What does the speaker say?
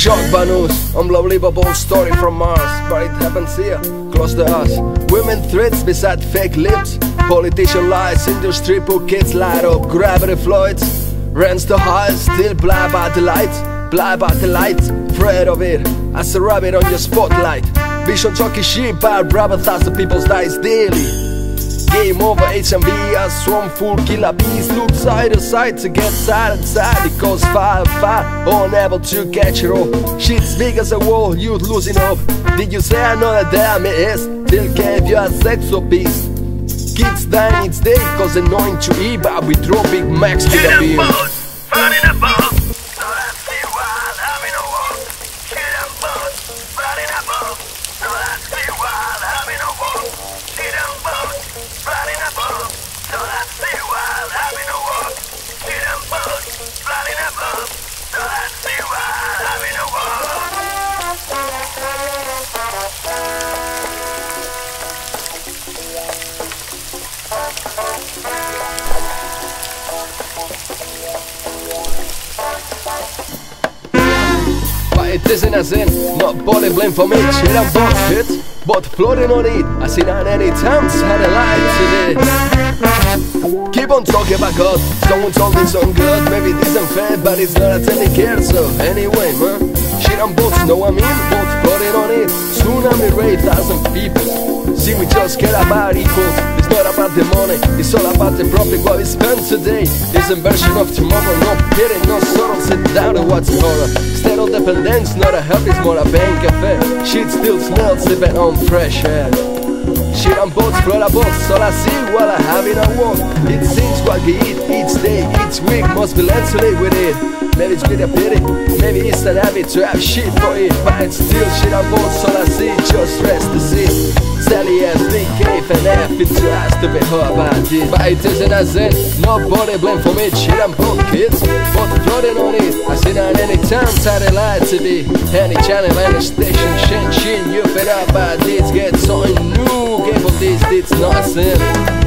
Shocked by news, unbelievable story from Mars, but it happens here, close to us. Women threats beside fake lips, politician lies, industry put kids light up, gravity floats, rents the highs, still blind by the lights, blind by the lights, afraid of it, as a rabbit on your spotlight. Vision talking shit, bad brother, thousand people's dies daily. Game over, HMV, a swarm full killer bees. Look side to side to get side and side. It goes far, unable to catch it all. Shit's big as a wall, youth losing hope. Did you say I know that damn it is? Still gave you a sexual beast. Kids dying each day cause they're knowing to eat, but we throw Big Macs to the beer. It isn't a sin, not body blame for me. Shit, I'm both hits, but floating on it. I seen on any times had a light today. Keep on talking about God, someone told me some good. Maybe it isn't fair, but it's not a any care. So anyway, man, shit, I'm both, know what I mean? Both floating on it. Tsunami rate, 1,000 people. See, we just care about equals. It's not about the money, it's all about the profit. What we spend today is a version of tomorrow. No pity, no sorrow, sit down and watch horror. Instead of dependence, not a help, it's more a bank cafe. Shit still smells, sipping on fresh air. Shit, I'm both floatables, all I see while I have it I walk. It seems what we eat each day, each week, must be learned to live with it. Maybe it's really a pity, maybe it's an habit to have shit for it. But it's still shit, I'm both, all I see, just rest to see. Sally ass, big cave and F, it tries to be hard about it. But it isn't a sin, nobody blame for me. Shit, I'm both kids, both floating on it. I see that any time, satellite TV, any channel, any station, shit, you fed up by this. Get something new, game of this, it's not a sin.